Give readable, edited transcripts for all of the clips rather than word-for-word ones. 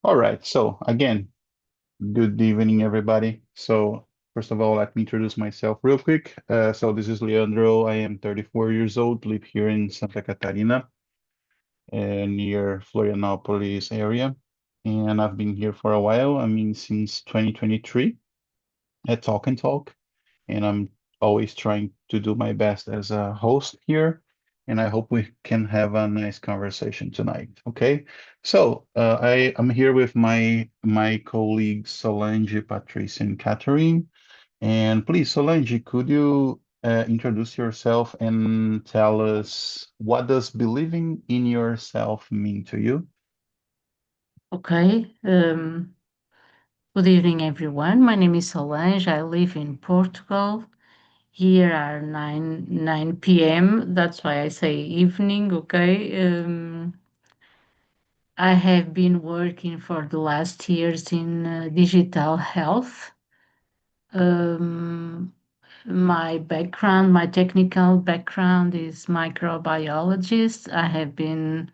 All right. So again, good evening, everybody. So first of all, let me introduce myself real quick. So this is Leandro. I am 34 years old, live here in Santa Catarina, near Florianopolis area. And I've been here for a while. I mean, since 2023 at Talk and Talk. And I'm always trying to do my best as a host here. And I hope we can have a nice conversation tonight. Okay. So I am here with my colleagues Solange, Patricia, and Catherine. And please, Solange, could you introduce yourself and tell us what does believing in yourself mean to you? Okay. Good evening, everyone. My name is Solange. I live in Portugal. Here are 9 p.m. That's why I say evening. Okay. I have been working for the last years in digital health. Um, my technical background is microbiologist. I have been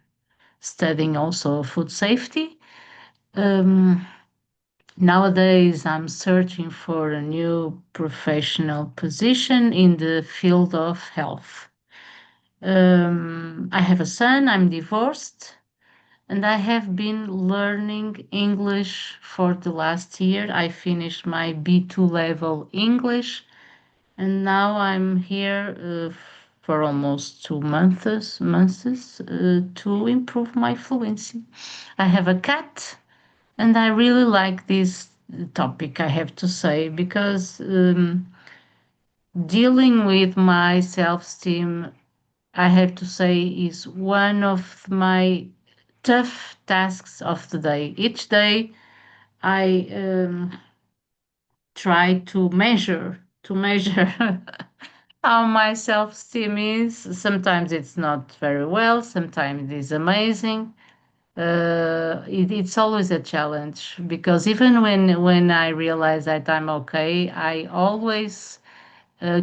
studying also food safety. Um, Nowadays, I'm searching for a new professional position in the field of health. I have a son, I'm divorced, and I have been learning English for the last year. I finished my B2 level English, and now I'm here for almost 2 months to improve my fluency. I have a cat and I really like this topic, I have to say, because dealing with my self esteem, I have to say, is one of my tough tasks of the day. Each day, I try to measure how my self esteem is. Sometimes it's not very well, sometimes it is amazing. It's always a challenge because even when I realize that I'm okay, I always uh,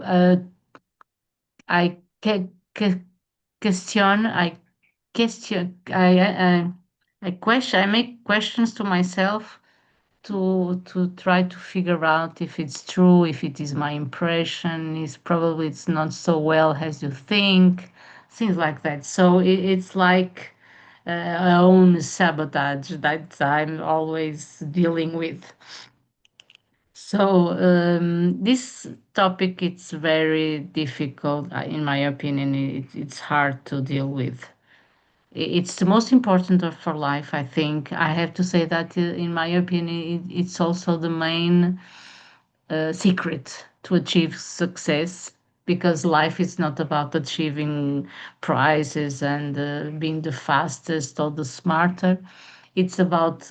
uh, I question I question I make questions to myself to try to figure out if it's true, if it is my impression, is probably it's not so well as you think, things like that. So it's like our own sabotage that I'm always dealing with. So this topic it's very difficult, in my opinion. It's hard to deal with. It's the most important for life, I think. I have to say that, in my opinion, it's also the main secret to achieve success because life is not about achieving prizes and being the fastest or the smarter. It's about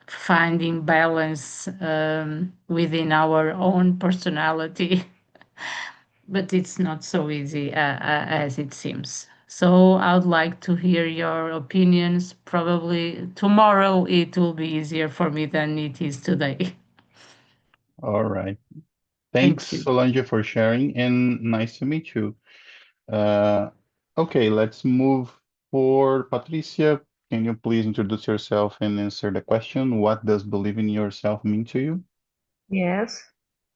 finding balance within our own personality. But it's not so easy as it seems. So I would like to hear your opinions. Probably tomorrow it will be easier for me than it is today. All right. Thank Thanks, you. Solange, for sharing, and nice to meet you. Uh, okay, let's move for Patricia. Can you please introduce yourself and answer the question? What does believe in yourself mean to you? Yes.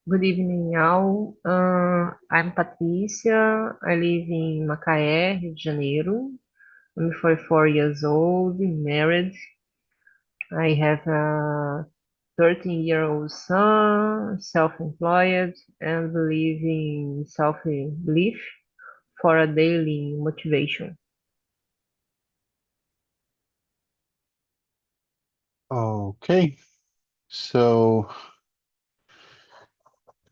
Good evening, all. I'm Patrícia. I live in Macaé, Rio de Janeiro. I'm 44 years old, married. I have a 13-year-old son, self-employed, and believe in self-belief for a daily motivation. Okay, so,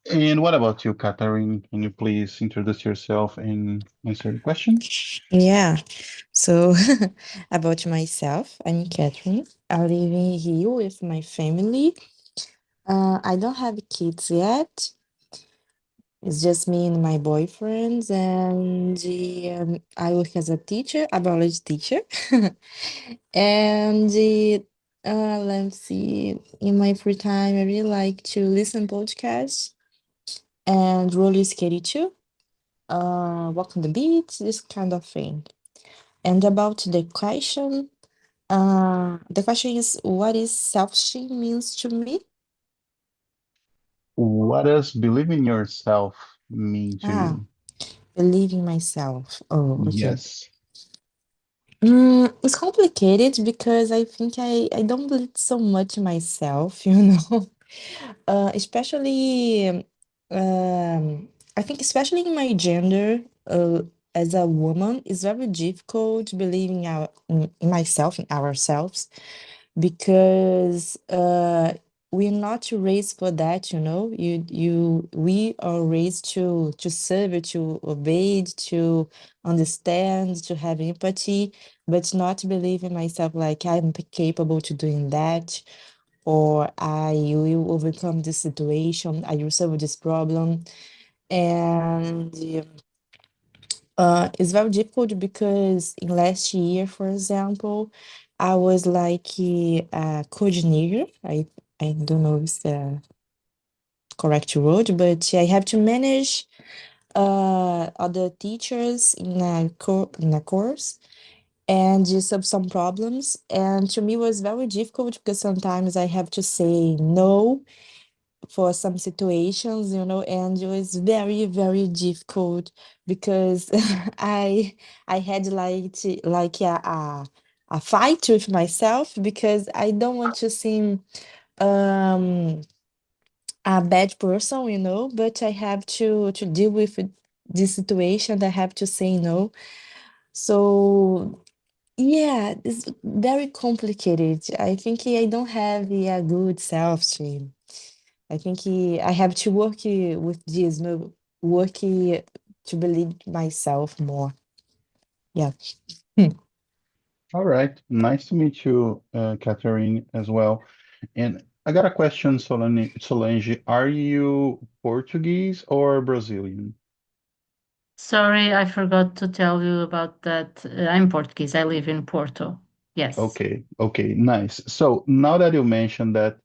and what about you, Catherine? Can you please introduce yourself and answer the question? Yeah. So about myself, I'm Catherine. I live in Rio with my family. I don't have kids yet. It's just me and my boyfriend, and I work as a teacher, a biology teacher. And let's see, in my free time, I really like to listen podcasts and roller skate too. Walk on the beach, this kind of thing. And about the question. The question is, what is self-esteem means to me? What does believe in yourself mean to Ah, you? believe in myself. Oh, okay. Yes. It's complicated because I think I don't believe so much in myself, you know. Especially, I think especially in my gender, as a woman, it's very difficult believing in myself, in ourselves, because we're not raised for that, you know. We are raised to serve, to obey, to understand, to have empathy, but not believe in myself like I'm capable to doing that, or I will overcome this situation, I will solve this problem. And it's very difficult because in last year, for example, I was like a coordinator. I don't know if it's the correct word, but I have to manage other teachers in a course and just have some problems. And to me, it was very difficult because sometimes I have to say no for some situations, you know, and it was very, very difficult because I I had like a fight with myself because I don't want to seem um a bad person, you know, but I have to deal with this situation. I have to say no. So yeah, it's very complicated. I think I don't have a good self-esteem. I think I have to work with this, work to believe myself more. Yeah. All right. Nice to meet you, Catherine, as well. And I got a question, Solange. Are you Portuguese or Brazilian? Sorry, I forgot to tell you about that. I'm Portuguese. I live in Porto. Yes. Okay, nice. So now that you mentioned that,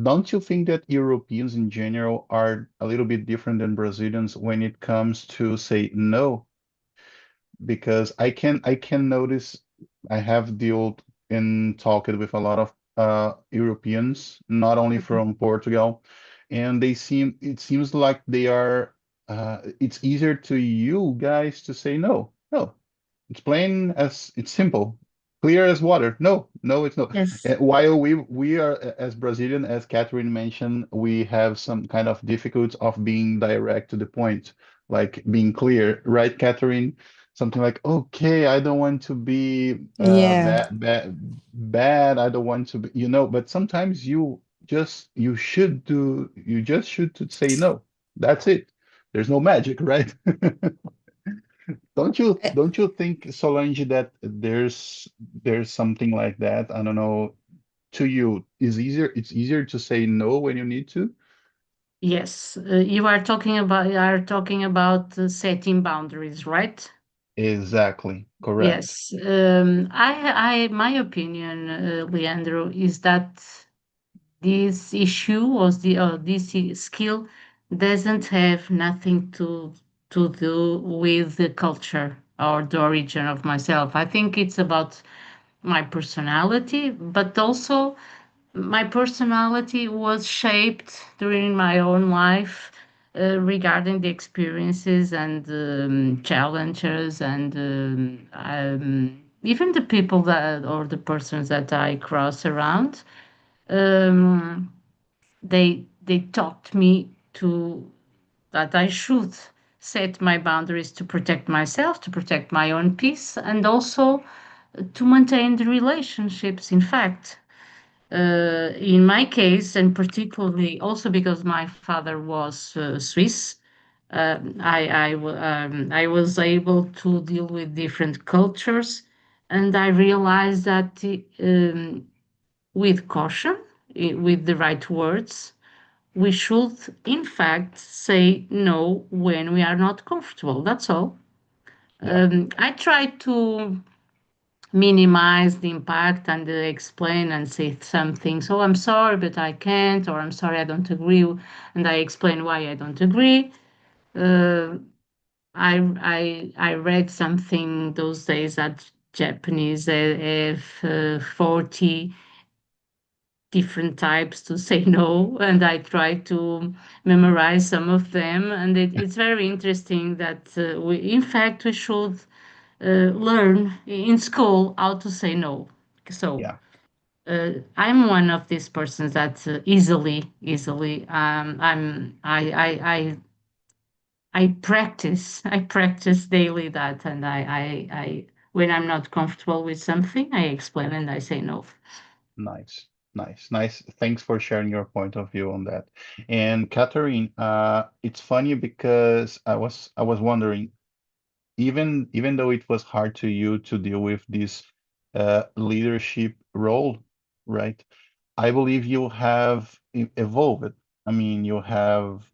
don't you think that Europeans in general are a little bit different than Brazilians when it comes to say no? Because I can notice I have dealt and talked with a lot of Europeans, not only Mhm. from Portugal, and it seems like they are it's easier to you guys to say no. No, it's plain as it's simple, clear as water. No, no, it's no. Yes. While we are as Brazilian, as Catherine mentioned, we have some kind of difficulty of being direct to the point, like being clear, right, Catherine? Something like, okay, I don't want to be Yeah. bad. I don't want to be, but sometimes you just should to say no. That's it. There's no magic, right? Uh, Don't you think, Solange, that there's something like that? I don't know. To you, it's easier to say no when you need to? Yes. You are talking about setting boundaries, right? Exactly. Correct. Yes. My opinion, Leandro, is that this issue or this skill doesn't have nothing to do with the culture or the origin of myself. I think it's about my personality, but also my personality was shaped during my own life regarding the experiences and challenges and even the people that or the persons that I cross around. Um, they taught me to that I should set my boundaries to protect myself, to protect my own peace, and also to maintain the relationships. In fact, in my case, and particularly also because my father was Swiss, I was able to deal with different cultures, and I realized that with caution, with the right words, we should, in fact, say no when we are not comfortable. That's all. Yeah. I try to minimize the impact and explain and say something. So I'm sorry, but I can't, or I'm sorry, I don't agree, and I explain why I don't agree. Uh, I read something those days that Japanese have 40 different types to say no, and I try to memorize some of them. And it's very interesting that in fact, we should learn in school how to say no. So Yeah, I'm one of these persons that easily, I practice daily that, and I when I'm not comfortable with something, I explain and I say no. nice, nice. Thanks for sharing your point of view on that. And Catherine, it's funny because I was wondering, even though it was hard to you to deal with this leadership role, right? I believe you have evolved. I mean, you have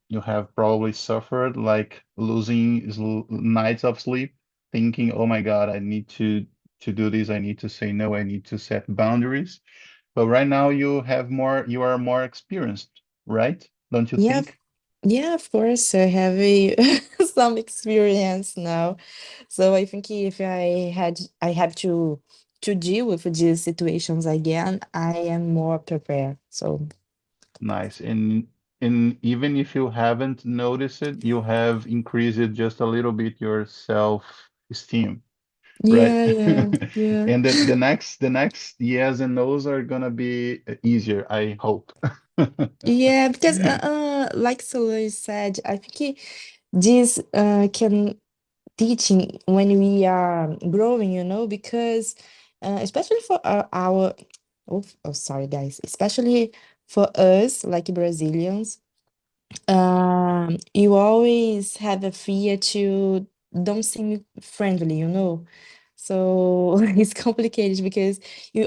probably suffered like losing nights of sleep, thinking, "Oh my God, I need to do this. I need to say no. I need to set boundaries." But right now you are more experienced, right? Don't you Yeah, think? yeah, of course, I have some experience now. So I think if I have to deal with these situations again, I am more prepared. So Nice. And even if you haven't noticed it, you have increased it just a little bit your self-esteem, right? yeah, yeah, yeah. And the next yes and no's are gonna be easier, I hope. Yeah, because like Solange said, I think this can teaching when we are growing, because especially for sorry guys, especially for us like Brazilians, you always have a fear to don't seem friendly, so it's complicated because we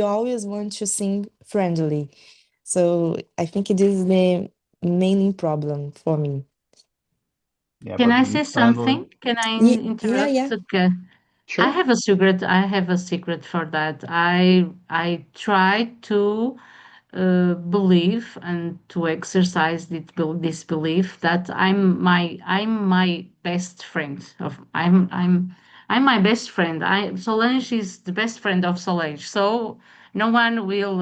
always want to seem friendly. So I think it is the main problem for me. Yeah, Can but I being say friendly. something? Can I Yeah, yeah, interrupt? yeah. Okay. I Sure. have a secret. I have a secret for that. I try to believe and to exercise this belief that I'm my best friend of I'm my best friend. Solange is the best friend of Solange, so no one will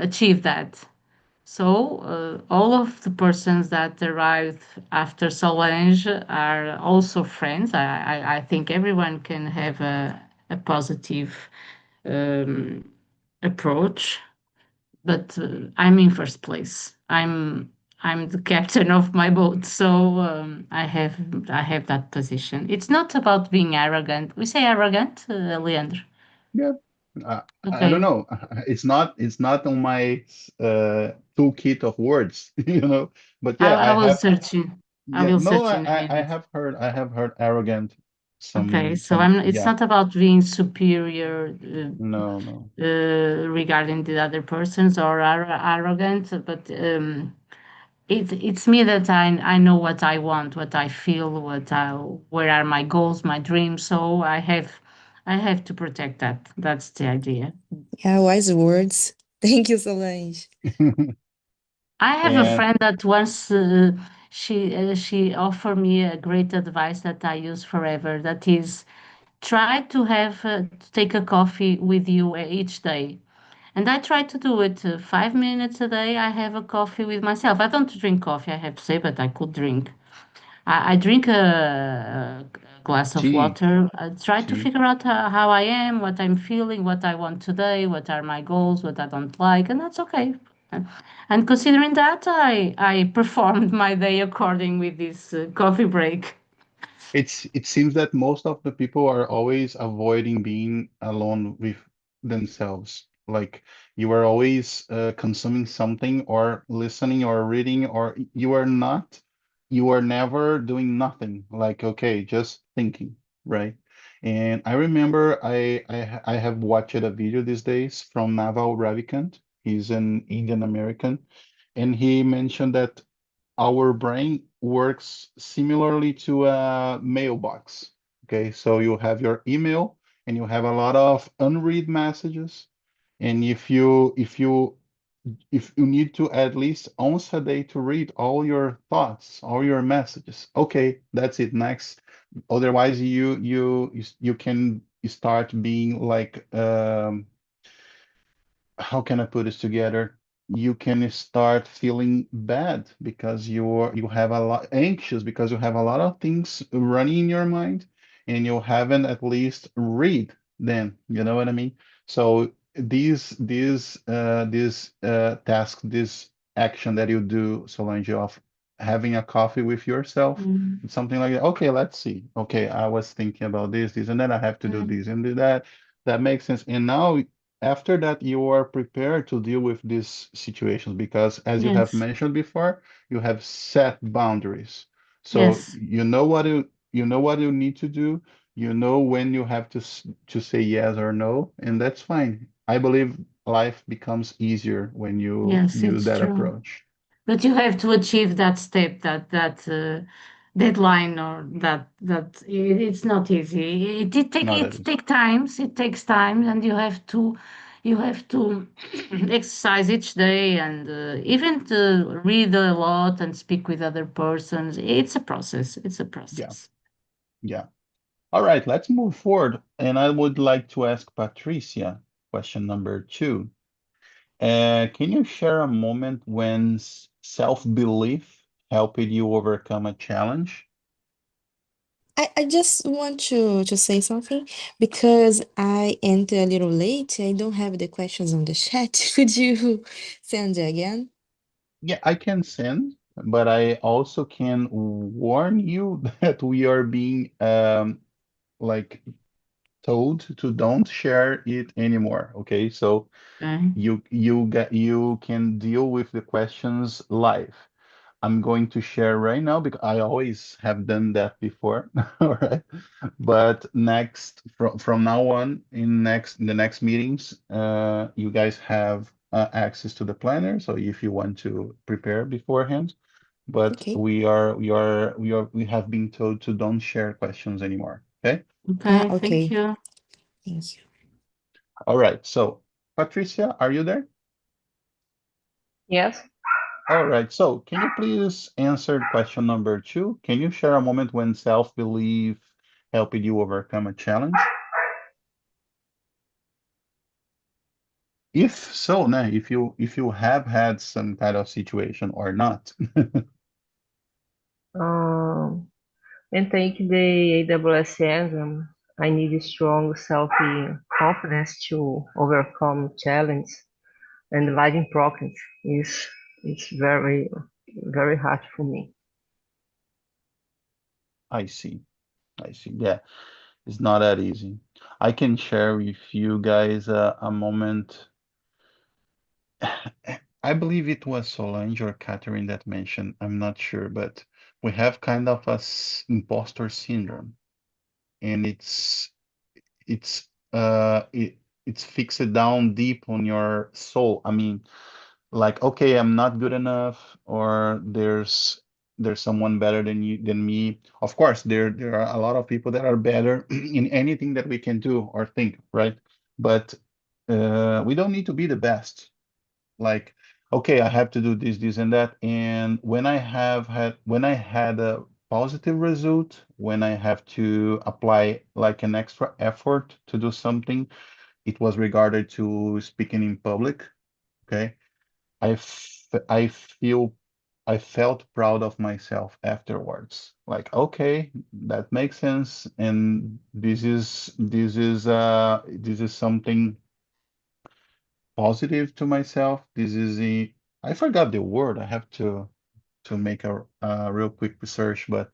achieve that. So all of the persons that arrived after Solange are also friends. I think everyone can have a positive um, approach, but I'm in first place. I'm the captain of my boat, so I have that position. It's not about being arrogant. We say arrogant, Leandro. Yeah. I don't Okay, know. It's not on my toolkit of words, But I, yeah, I I will have. search you. I Yeah, will no, search I, in a I I minute. have heard arrogant Okay, some so some It's yeah. not about being superior No, no. regarding the other persons or arrogant, but it's me that I know what I want, what I feel, where are my goals, my dreams. So I have to protect that. That's the idea. Yeah, wise words. Thank you, Solange. I have a And friend that once she offered me a great advice that I use forever. That is, try to take a coffee with you each day. And I try to do it 5 minutes a day. I have a coffee with myself. I don't drink coffee, I have to say, but I could drink. I drink a glass of tea, water. I try to tea. figure out how I am, what I'm feeling, what I want today, what are my goals, what I don't like, and that's okay. And considering that, I performed my day according with this coffee break. It seems that most of the people are always avoiding being alone with themselves. Like you are always consuming something or listening or reading, or you are never doing nothing. Like, okay, just thinking, right? And I remember I have watched a video these days from Naval Ravikant. He's an Indian American, and he mentioned that our brain works similarly to a mailbox. Okay, so you have your email and you have a lot of unread messages. And if you need to at least once a day to read all your thoughts, all your messages, okay, that's it. Next. Otherwise, you can start being like how can I put this together? You can start feeling bad because you have a lot anxious because you have a lot of things running in your mind and you haven't at least read them. You know what I mean? So these task, this action that you do, Solange, of having a coffee with yourself, Mm. it's something like that. Okay, let's see. Okay, I was thinking about this, and then I have to do Mm. this and do that. That makes sense. And now after that, you are prepared to deal with these situations because, as you have Yes. mentioned before, you have set boundaries. So Yes. you know what you need to do. You know when you have to say yes or no, and that's fine. I believe life becomes easier when you Yes, use it's that true. approach. But you have to achieve that step, that deadline, or it's not easy. Not that easy. It takes time, and you have to exercise each day, and even to read a lot and speak with other persons. It's a process. It's a Yeah, process. yeah. All right, let's move forward. And I would like to ask Patricia, question number 2. Can you share a moment when self-belief helped you overcome a challenge? I just want to say something because I entered a little late. I don't have the questions on the chat. Could you send it again? Yeah, I can send, but I also can warn you that we are being like told to don't share it anymore. Okay, so Okay. you can deal with the questions live. I'm going to share right now because I always have done that before. All right. But next, from now on, in the next meetings, you guys have access to the planner. So if you want to prepare beforehand, but Okay. we have been told to don't share questions anymore. Okay. Okay. Thank Okay. you. Thank you. All right. So Patricia, are you there? Yes. All right. So can you please answer question number 2? Can you share a moment when self-belief helped you overcome a challenge? If so, no, if you have had some kind of situation or not. Um, and take the AWS exam. I need strong self-confidence to overcome challenge. And writing programs is very hard for me. I see. I see. Yeah, it's not that easy. I can share with you guys a moment. I believe it was Solange or Catherine that mentioned, I'm not sure, but we have kind of a imposter syndrome, and it's it's fixed down deep on your soul. I mean, like, okay, I'm not good enough, or there's someone better than me. Of course, there are a lot of people that are better in anything that we can do or think, right? But we don't need to be the best. Like, okay, I have to do this and that. And when I had a positive result, when I have to apply like an extra effort to do something, it was regarded to speaking in public. Okay. I feel I felt proud of myself afterwards. Like, okay, that makes sense. And this is something positive to myself. This is I forgot the word. I have to make a real quick research, but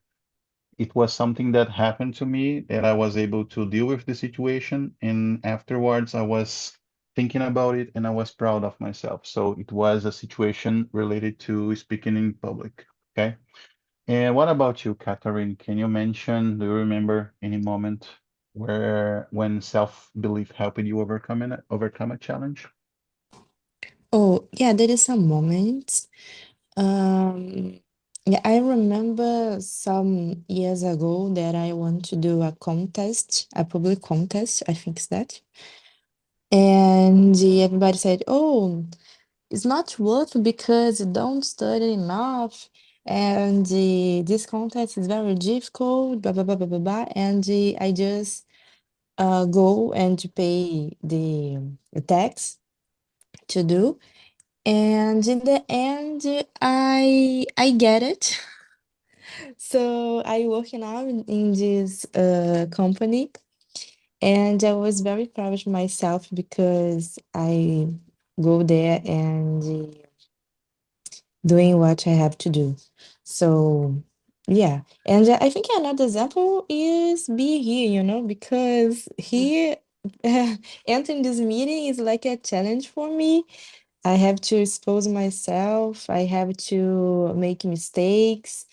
it was something that happened to me that I was able to deal with the situation, and afterwards I was thinking about it and I was proud of myself. So it was a situation related to speaking in public. Okay. And what about you, Catherine? Can you mention, do you remember any moment where when self-belief helped you overcome a challenge? Oh, yeah, there is some moments. Um, yeah, I remember some years ago that I want to do a contest, a public contest, I think it's that. And everybody said, "Oh, it's not worth it because you don't study enough, and this contest is very difficult, blah blah blah blah blah blah." And I just go and pay the tax to do. And in the end, I get it. So I work now in this company, and I was very proud of myself because I go there and doing what I have to do. So yeah, and I think another example is be here, because here entering this meeting is like a challenge for me. I have to expose myself, I have to make mistakes,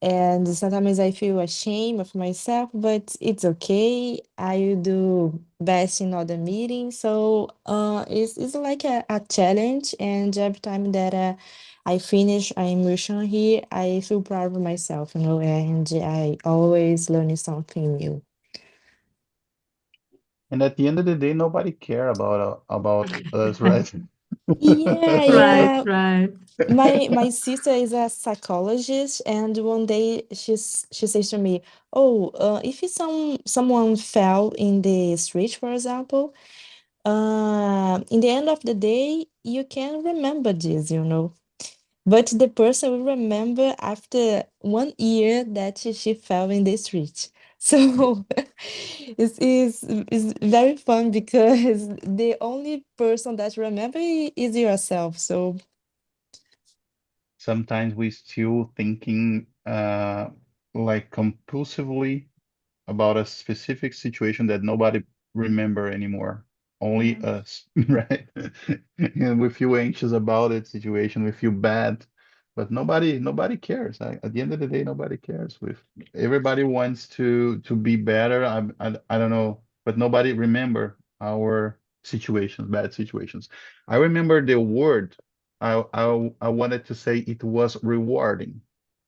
and sometimes I feel ashamed of myself, but it's okay. I will do best in other meetings. So it's like a challenge. And every time that I finish an immersion here, I feel proud of myself, and I always learning something new. And at the end of the day, nobody care about us, right? Yeah, Right, yeah. right. My sister is a psychologist, and one day she says to me, "Oh, if someone fell in the street, for example, in the end of the day, you can remember this. But the person will remember after 1 year that she fell in the street." So it's very fun because the only person that remember is yourself. So Sometimes we still thinking like compulsively about a specific situation that nobody remember anymore. Only us, right? And we feel anxious about it situation, we feel bad, but nobody cares. At the end of the day, nobody cares. With everybody wants to be better. I don't know, but nobody remember our situations, bad situations. I remember the word I wanted to say it was rewarding,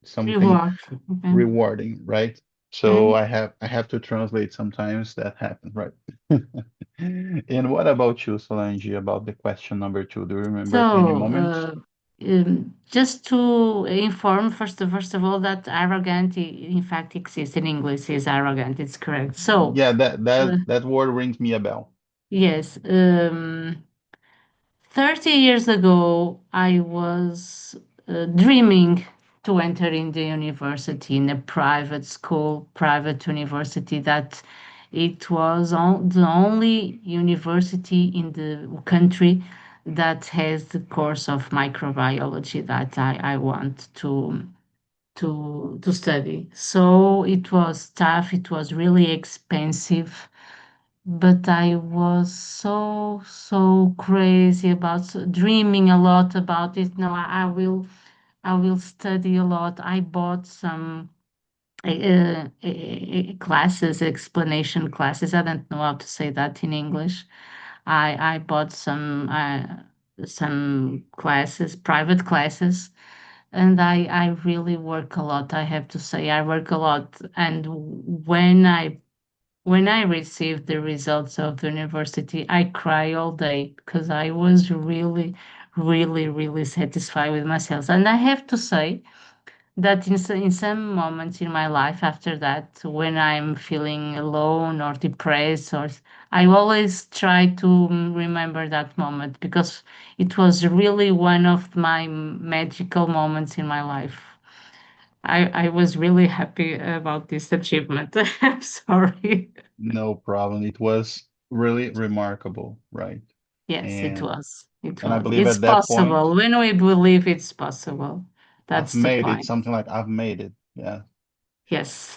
something Reward. Okay. rewarding, right? So Okay. I have to translate sometimes that happens, right? And what about you, Solange, about the question number two? Do you remember any So, moment? just to inform first of all that arrogant in fact exists in English is arrogant. It's correct. So, Yeah, that uh, that that word rings me a bell. yes, 30 years ago, I was dreaming to enter in the university, in a private school, private university, that it was the only university in the country that has the course of microbiology that I want to study. So it was tough, it was really expensive, but I was so crazy about dreaming a lot about it. No, I will study a lot. I bought some classes, explanation classes. I don't know how to say that in English. I bought some classes, private classes, and I really work a lot. I have to say I work a lot. And when I received the results of the university, I cry all day because I was really satisfied with myself. And I have to say that in some moments in my life after that, when I'm feeling alone or depressed, or I always try to remember that moment because it was really one of my magical moments in my life. I was really happy about this achievement. I'm sorry. No problem. It was really remarkable, right? Yes, it And was. It and I was. believe It's at that point possible. When we believe it's possible, I've that's the made it, point. something like I've made it. Yeah. Yes,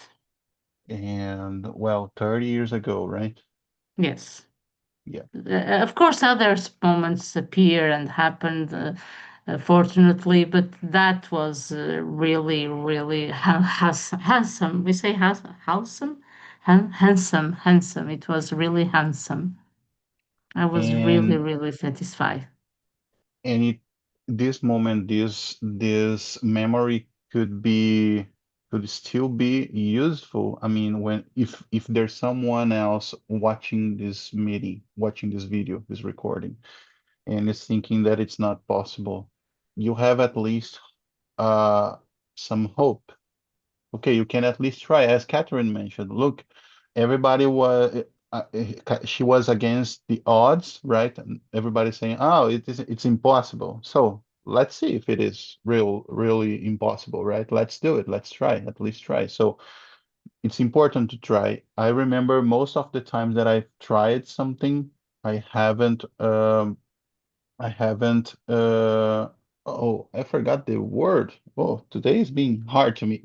And well, 30 years ago, right? yes. Yeah. Of course, other moments appear and happened, fortunately, but that was really handsome. We say handsome, handsome. It was really handsome. I was And really satisfied. and it this moment, this memory could still be useful. I mean, when if there's someone else watching this meeting, watching this video, this recording, and is thinking that it's not possible, you have at least uh some hope. Okay, you can at least try, as Catherine mentioned. Look, everybody was. she was against the odds, right? And everybody's saying, "Oh, it's impossible." So let's see if it is really impossible, right? Let's do it. Let's try, at least try. So it's important to try. I remember most of the times that I've tried something, I haven't, oh, I forgot the word. Oh, today is being hard to me.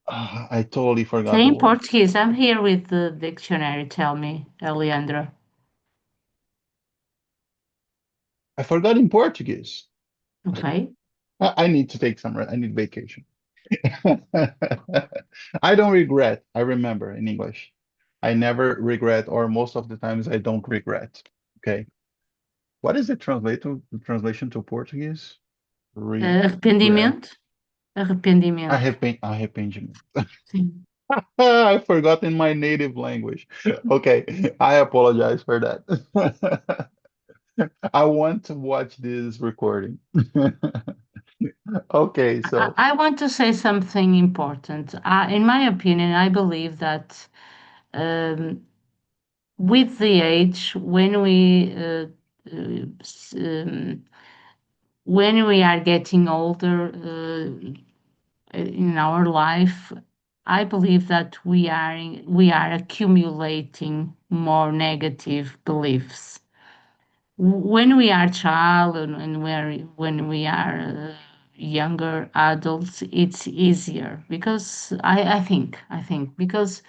I totally forgot Say the in word. Portuguese. I'm here with the dictionary. Tell me, Leandro. I forgot in Portuguese. Okay. I need to take some rest. I need vacation. I don't regret. I remember in English. I never regret, or most of the times I don't regret. Okay. What is the translation to Portuguese? Regret. Arrependimento. Arrependimento. Arrependimento. Sim. I forgot in my native language. Okay, I apologize for that. I want to watch this recording. Okay, so I want to say something important. In my opinion, I believe that um, with the age, uh, s- um, when we are getting older in our life, I believe that we are accumulating more negative beliefs. When we are child and when we are younger adults, it's easier because I think because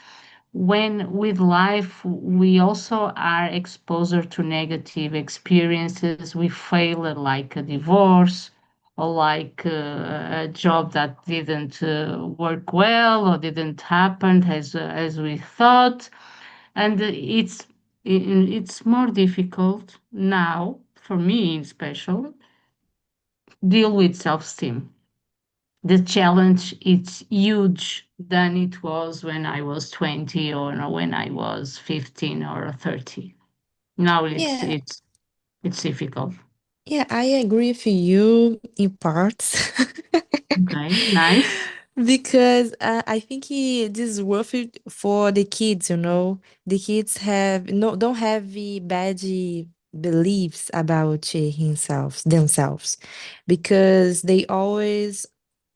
when with life we also are exposed to negative experiences, we fail at like a divorce or like a job that didn't work well or didn't happen as we thought, and it's more difficult now for me in special deal with self-esteem. The challenge is huge than it was when I was 20 or when I was 15 or 30. Now Yeah, it's difficult. yeah, I agree with you in parts. Okay, nice. Because I think this is worth it for the kids, you know. The kids have no don't have the bad beliefs about themselves, because they always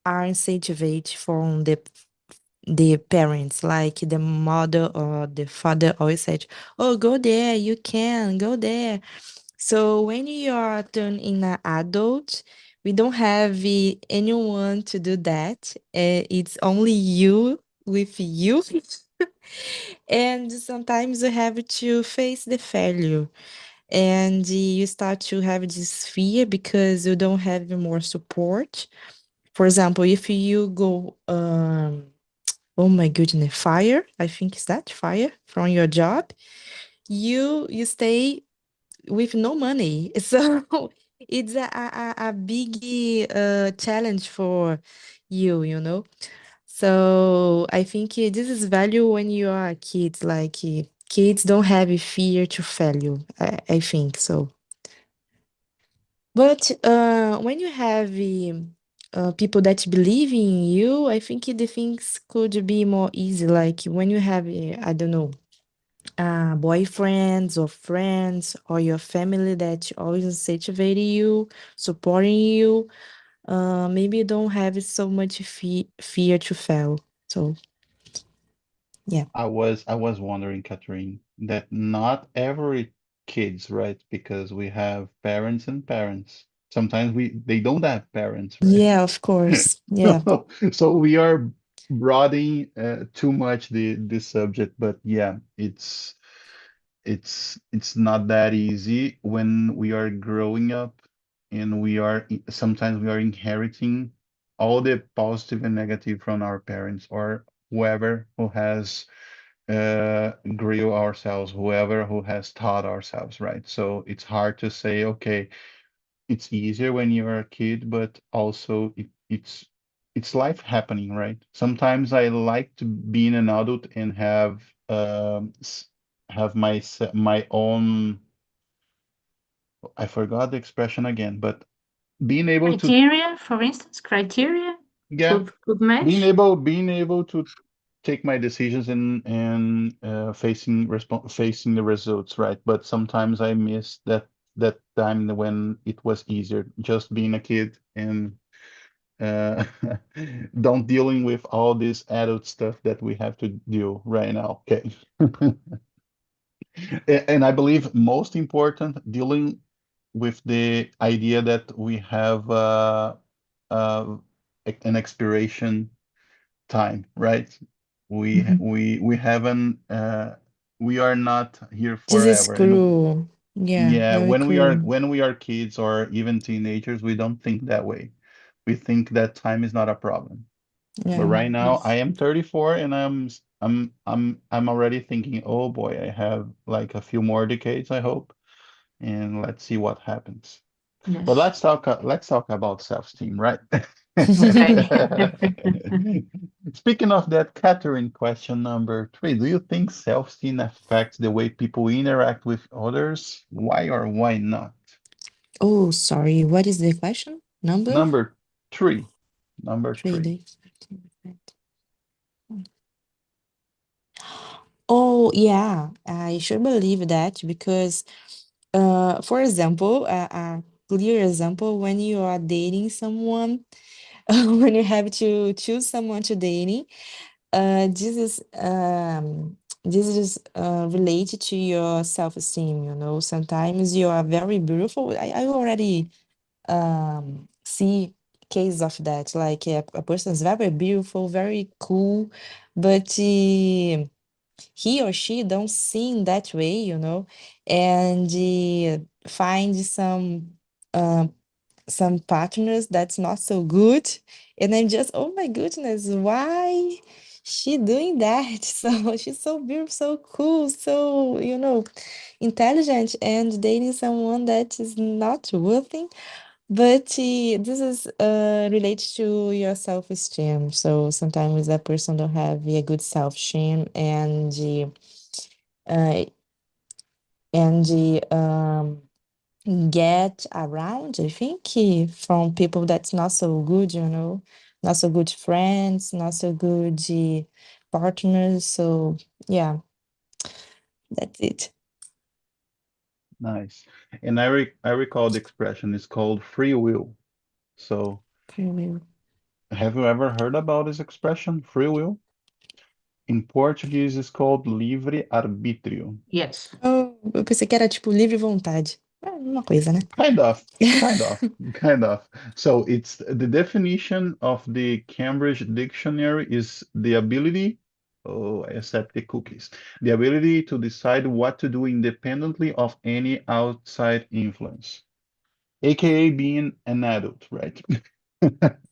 are incentivate from the parents, like the mother or the father always said, "Oh, go there, you can go there." So when you are turned in an adult, we don't have anyone to do that. It's only you with you. And sometimes you have to face the failure. And you start to have this fear because you don't have more support. For example, if you go, oh my goodness, fire, I think is that fire from your job, you stay with no money. So it's a big challenge for you, you know. So I think this is value when you are kids. Like kids don't have a fear to failure. I think so. But when you have people that believe in you, I think the things could be more easy. Like when you have, I don't know, boyfriends or friends or your family that always motivating you, supporting you, maybe you don't have so much fear to fail. So yeah. I was wondering, Catherine, that not every kids, right? Because we have parents and parents. Sometimes they don't have parents, right? Yeah, of course. Yeah. So we are broadening too much the subject, but yeah, it's not that easy when we are growing up and sometimes we are inheriting all the positive and negative from our parents or whoever who has grew ourselves, whoever who has taught ourselves, right? So it's hard to say, okay, it's easier when you're a kid, but also it's life happening, right? Sometimes I like to be an adult and have my own, I forgot the expression again, but being able to, Criteria, for instance, criteria yeah, could match. being able to take my decisions and facing the results, right? But sometimes I miss that time when it was easier, just being a kid and uh, don't dealing with all this adult stuff that we have to deal right now. Okay. And I believe most important, dealing with the idea that we have uh, an expiration time, right? We haven't we are not here This is forever. And cruel. Yeah, yeah, very cruel. when we are kids or even teenagers, we don't think that way. We think that time is not a problem. But Yeah. right now, I Yes. am 34 and I'm already thinking, oh boy, I have like a few more decades, I hope, and let's see what happens. But Yes. let's talk about self-esteem, right? Okay. Speaking of that, Catherine, question number 3. Do you think self-esteem affects the way people interact with others? Why or why not? Oh, sorry. What is the question? Number Number 3. Number 3. 3. Oh, yeah. I should believe that because, for example, a clear example, when you are dating someone, when you have to choose someone to dating, this is related to your self-esteem, you know. Sometimes you are very beautiful. I already see cases of that, like a person is very beautiful, very cool, but he or she don't seem that way, you know, and find uh, some partners that's not so good, and I'm just, oh my goodness, why she doing that? So she's so beautiful, so cool, so, you know, intelligent, and dating someone that is not worthy. But this is related to your self-esteem. So sometimes that person don't have a good self-esteem, uh, and get around, I think, from people that's not so good, you know, not so good friends, not so good partners. So yeah, that's it. Nice. And I recall the expression is called free will. So, Very have you ever heard about this expression, free will? In Portuguese, it's called livre arbítrio. Yes. Oh, eu pensei que era tipo livre vontade. É uma coisa, né? Kind of, kind of, kind of. So it's the definition of the Cambridge Dictionary is the ability, oh, I accept the cookies, the ability to decide what to do independently of any outside influence, aka being an adult, right?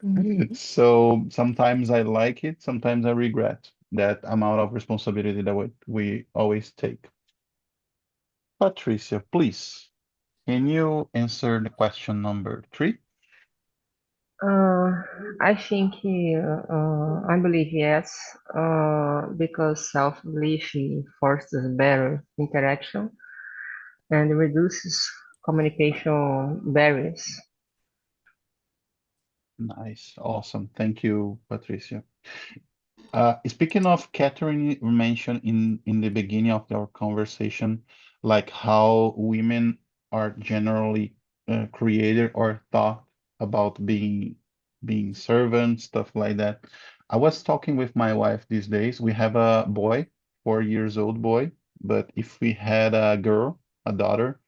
Mhm. So sometimes I like it, sometimes I regret that amount of responsibility that we always take. Patricia, please, can you answer the question number 3? I think, I believe yes, because self-belief forces better interaction and reduces communication barriers. Nice, awesome. Thank you, Patricia. Speaking of Catherine, you mentioned in the beginning of our conversation, like how women are generally created or thought about being servants, stuff like that. I was talking with my wife these days. We have a boy, 4 years old boy, but if we had a girl, a daughter,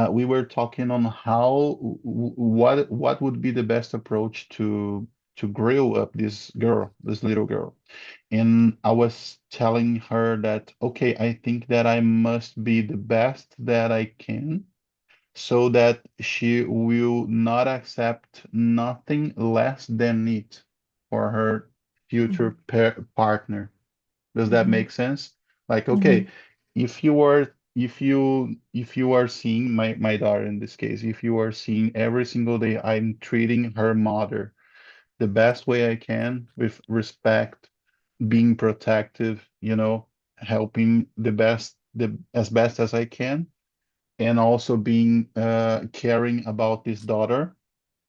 we were talking on how what would be the best approach to grow up this girl, this little girl. And I was telling her that, okay, I think that I must be the best that I can so that she will not accept nothing less than it for her future partner. Does that Mhm. make sense? Like, okay, Mhm. if you are seeing my daughter in this case, if you are seeing every single day I'm treating her mother the best way I can with respect, being protective, you know, helping the as best as I can, and also being caring about this daughter.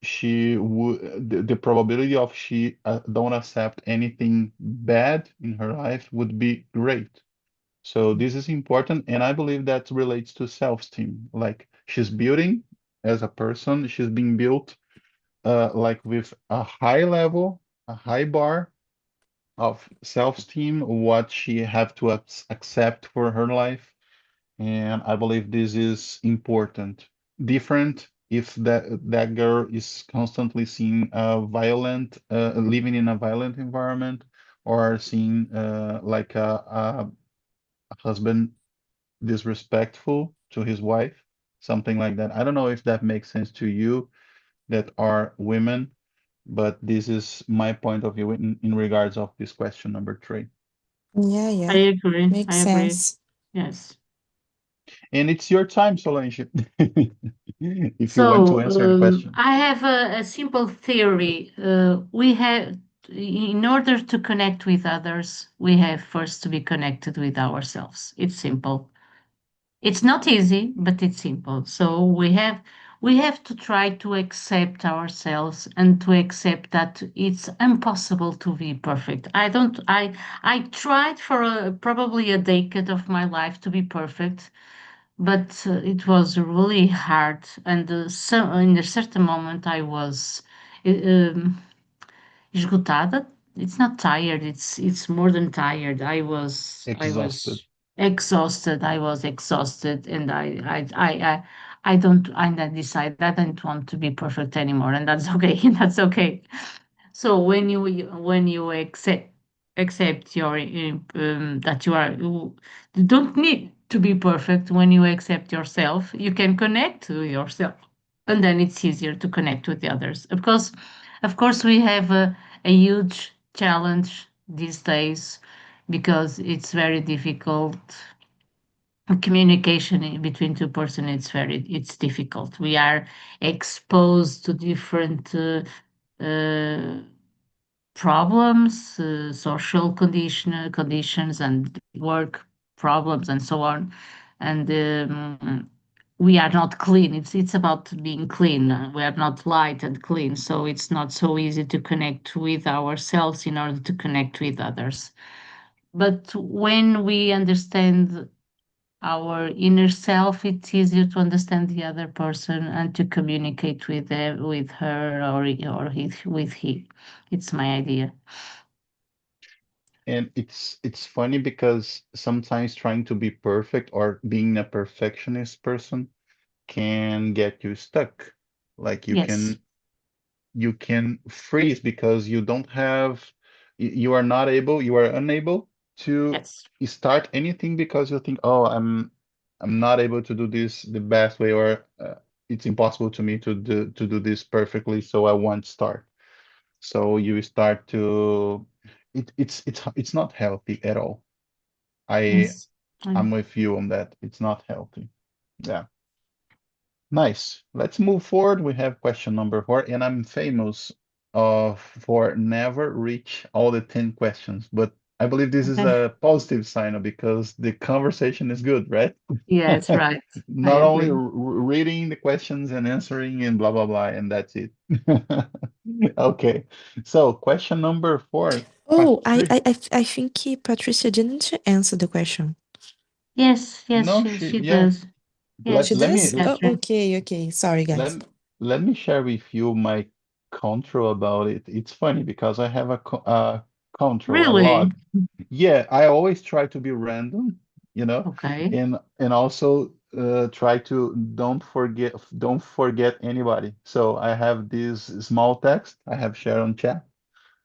she would the probability of she don't accept anything bad in her life would be great. So this is important, and I believe that relates to self-esteem. Like she's building as a person, she's being built like with a high level, a high bar of self-esteem, what she have to accept for her life. And I believe this is important. Different if that girl is constantly seeing a violent, living in a violent environment, or seeing like a husband disrespectful to his wife, something like that. I don't know if that makes sense to you that are women, but this is my point of view in regards of this question number 3. Yeah, I yeah. agree. Makes I agree. sense. Yes. And it's your time, Solange, if you want to So answer the question. I have a simple theory. We have, in order to connect with others, we have first to be connected with ourselves. It's simple. It's not easy, but it's simple. So we have to try to accept ourselves and to accept that it's impossible to be perfect. I tried for probably a decade of my life to be perfect, but it was really hard. And so in a certain moment I was uh, um, esgotada. It's not tired. It's more than tired. I was Exhausted. exhausted. I was exhausted, and I don't. I then decided I don't want to be perfect anymore, and that's okay. That's okay. So when you accept your that you don't need to be perfect. When you accept yourself, you can connect to yourself, and then it's easier to connect with the others. Of course, we have a huge challenge these days because it's very difficult. Communication between two persons, it's difficult. We are exposed to different uh, problems, social conditions, and work problems, and so on. And we are not clean. It's about being clean. We are not light and clean, so it's not so easy to connect with ourselves in order to connect with others. But when we understand our inner self, it's easier to understand the other person and to communicate with them, with her, with he. It's my idea. And it's funny because sometimes trying to be perfect or being a perfectionist person can get you stuck. Like Yes, you can freeze because you don't have you are not able, you are unable to yes, start anything because you think, oh, I'm not able to do this the best way, or it's impossible to me to do this perfectly, so I won't start. So you start to it's not healthy at all. I yes. I'm with you on that. It's not healthy. Yeah. Nice. Let's move forward. We have question number 4, and I'm famous for never reach all the 10 questions, but I believe this is Okay. a positive sign because the conversation is good, right? Yes, right. I Not only agree. reading the questions and answering and blah blah blah, and that's it. Okay. So question number 4, Oh, Patri. I think Patricia didn't answer the question. Yes, yes, No, she yeah. does. Let She Yes, let me does? Oh, Catherine. okay, okay. Sorry, let guys. let me share with you my control about it. It's funny because I have a control, a Really? log. Yeah, I always try to be random, Okay. and also try to don't forget anybody. So I have this small text I have shared on chat.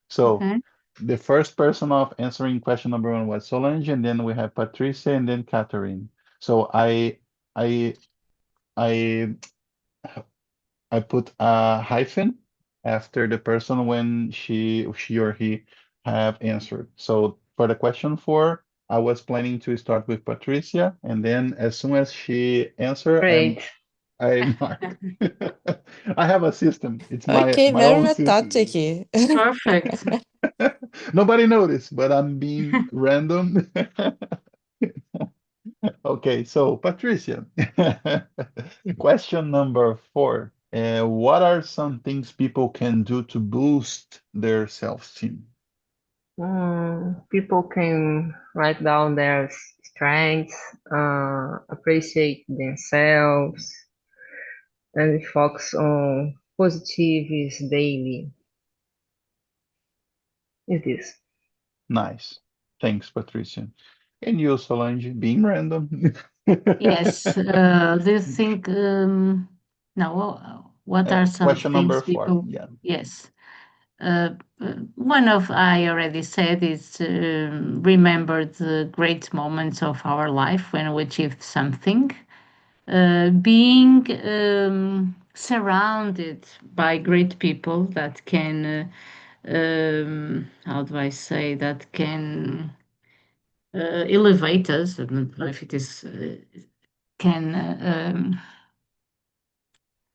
So Okay. the first person of answering question number 1 was Solange, and then we have Patricia, and then Catherine. So I I I put a hyphen after the person when she or he have answered. So for the question 4, I was planning to start with Patricia, and then as soon as she answer, Great. I mark. I have a system. It's my Okay, my very own system. methodic. Perfect. Nobody noticed, but I'm being random. Okay, so Patricia, question number 4. What are some things people can do to boost their self-esteem? People can write down their strengths, appreciate themselves, and focus on positives daily. Is this? Nice. Thanks, Patricia. And you, Solange, being random. Yes. Do you think, now, what are some Question number things 4. people, Yeah. yes. One of I already said is remember the great moments of our life when we achieved something. Being surrounded by great people that can, how do I say, that can elevate us. I don't know if it is can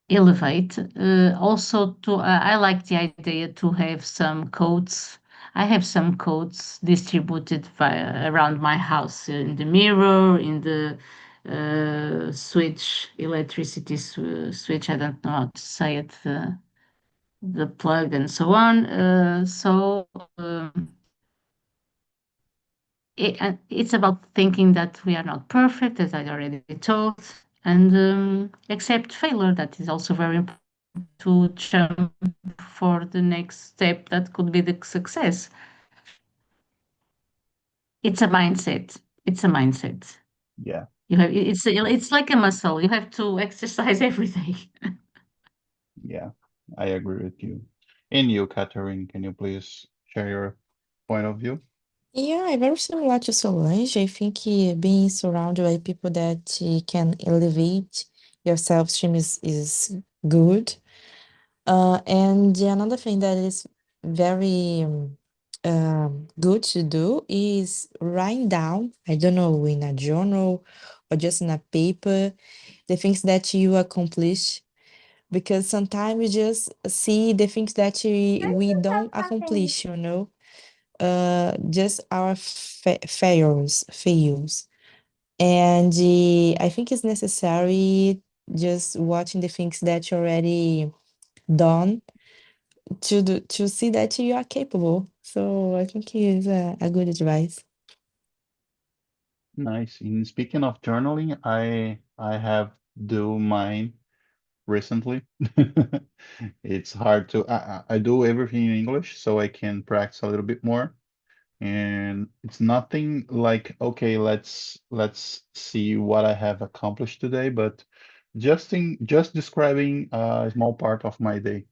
elevate. Also, to I like the idea to have some codes. I have some codes distributed around my house in the mirror, in the switch, electricity switch. I don't know how to say it. The plug and so on. It's about thinking that we are not perfect, as I already told, and accept failure. That is also very important to jump for the next step that could be the success. It's a mindset. It's a mindset. Yeah. It's like a muscle. You have to exercise every day. Yeah. I agree with you. And you, Catherine, can you please share your point of view? Yeah, very similar to Solange. I think being surrounded by people that can elevate your self-esteem is good. And another thing that is very good to do is write down, I don't know, in a journal or just in a paper, the things that you accomplish. Because sometimes we just see the things that we don't accomplish, just our fails. And I think it's necessary just watching the things that you already done to see that you are capable. So I think it's a good advice. Nice. In speaking of journaling, I have do mine recently. It's hard to I do everything in English so I can practice a little bit more. And it's nothing like, okay, let's see what I have accomplished today, but just describing a small part of my day,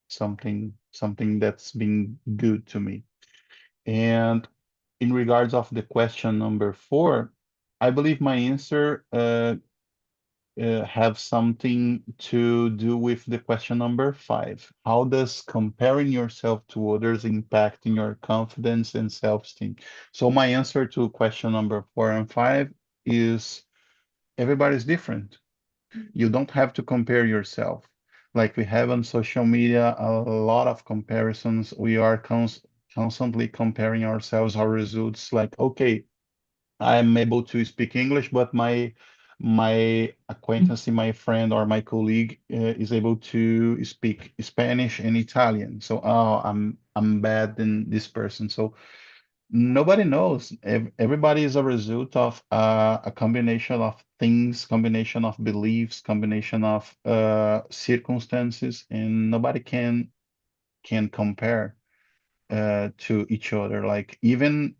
something that's been good to me. And in regards of the question number 4, I believe my answer have something to do with the question number 5. How does comparing yourself to others impacting your confidence and self-esteem? So my answer to question number 4 and 5 is everybody's different. You don't have to compare yourself. Like we have on social media, a lot of comparisons. We are constantly comparing ourselves, our results. Like, okay, I'm able to speak English, but my acquaintance, my friend or my colleague is able to speak Spanish and Italian. So, oh, I'm bad than this person. So nobody knows. Everybody is a result of a combination of things, combination of beliefs, combination of circumstances, and nobody can compare to each other. Like even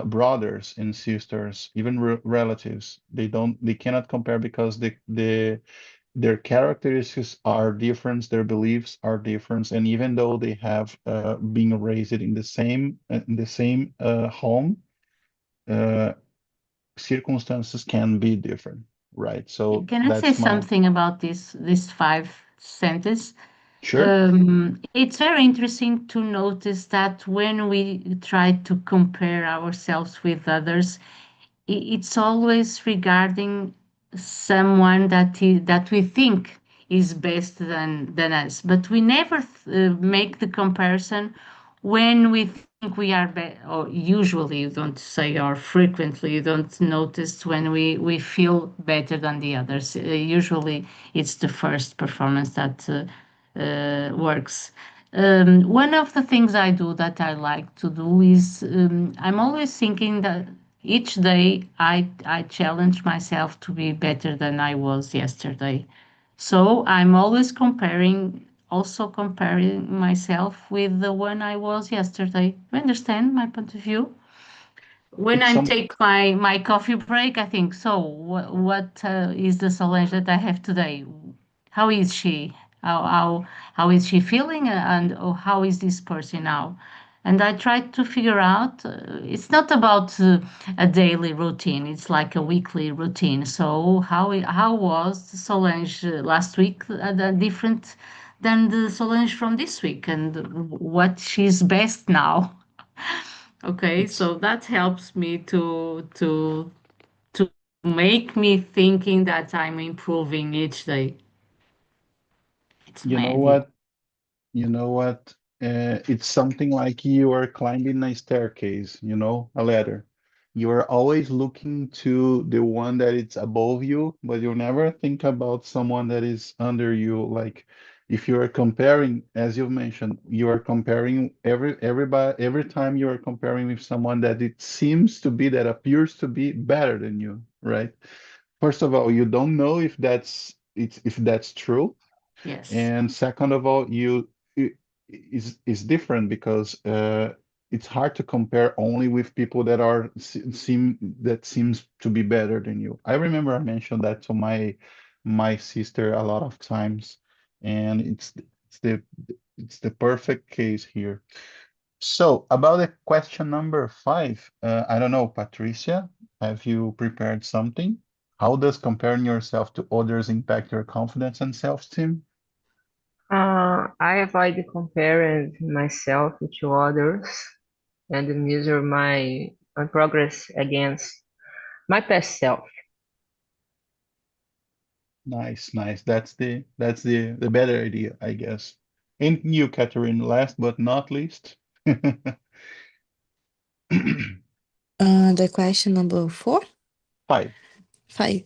brothers and sisters, even relatives, they cannot compare because their characteristics are different, their beliefs are different, and even though they have been raised in the same home, uh, circumstances can be different, right? So Can I say that's my something about this 5 sentence? sure. It's very interesting to notice that when we try to compare ourselves with others, it's always regarding someone that we think is best than us, but we never make the comparison when we think we are or usually you don't say, or frequently you don't notice when we feel better than the others. Usually it's the first performance that works. One of the things I do that I like to do is I'm always thinking that each day I challenge myself to be better than I was yesterday. So I'm always also comparing myself with the one I was yesterday. You understand my point of view? When It's I some take my coffee break, I think, so what is the Solange that I have today? How is she? How is she feeling? And how is this person now? And I try to figure out. It's not about a daily routine. It's like a weekly routine. So how was Solange last week? Different than the Solange from this week, and what she's best now. Okay, it's so that helps me to make me thinking that I'm improving each day. It's you know magic. what? You know what? It's something like you are climbing a staircase, a ladder. You are always looking to the one that is above you, but you never think about someone that is under you. Like if you are comparing, as you mentioned, you are comparing every time you are comparing with someone that it seems to be that appears to be better than you, right? First of all, you don't know if that's true. Yes. And second of all, is different because it's hard to compare only with people that seems to be better than you. I remember I mentioned that to my sister a lot of times, and it's the perfect case here. So about the question number 5, I don't know, Patricia, have you prepared something? How does comparing yourself to others impact your confidence and self-esteem? I avoid comparing myself to others and measure my progress against my past self. Nice, nice. That's the better idea, I guess. And you, Catherine, last but not least. The question number 4, 5. 5.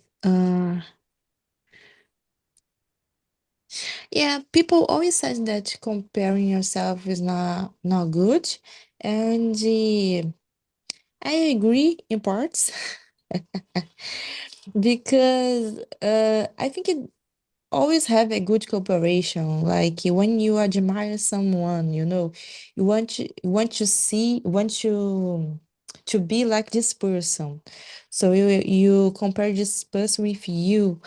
Yeah, people always said that comparing yourself is not good, and I agree in parts because I think it always have a good cooperation. Like when you admire someone, you want to be like this person. So you compare this person with you,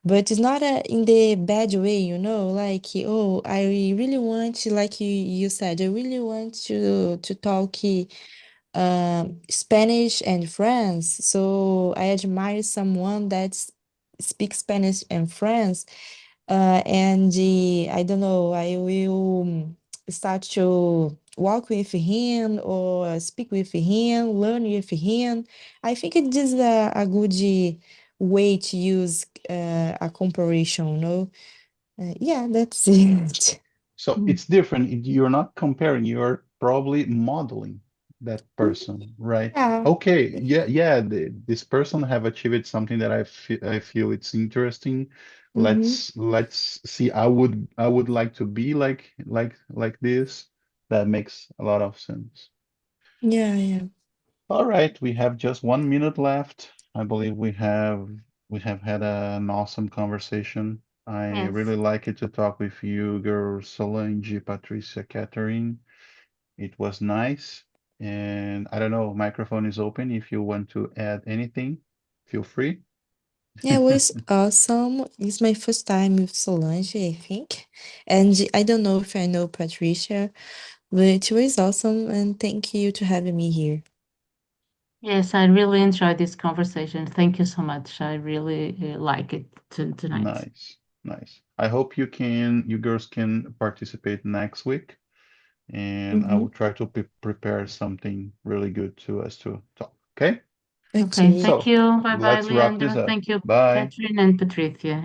but it's not in the bad way, like, oh, I really want to, like you said, I really want to talk Spanish and French. So I admire someone that speaks Spanish and French, and I don't know, I will start to walk with him or speak with him, learn with him. I think it is a good way to use a comparison, no? Yeah, that's it. So Mm. it's different. You're not comparing, you're probably modeling that person, right? Yeah. Okay, yeah, yeah, this person have achieved something that I feel it's interesting. Mm-hmm. Let's see. I would like to be like this. That makes a lot of sense. Yeah, yeah. All right, we have just 1 minute left. I believe we have had an awesome conversation. I Yes. really like it to talk with you, girls, Solange, Patricia, Catherine. It was nice. And I don't know, microphone is open. If you want to add anything, feel free. Yeah, it was awesome. It's my first time with Solange, I think. And I don't know if I know Patricia, but it was awesome. And thank you to having me here. Yes, I really enjoyed this conversation. Thank you so much. I really like it tonight. Nice, nice. I hope you girls can participate next week, and I Mm-hmm. will try to prepare something really good to us to talk. Okay? Okay, Okay. thank So you. Bye bye, let's wrap this Leandro. up. Thank you, Bye. Catherine and Patricia.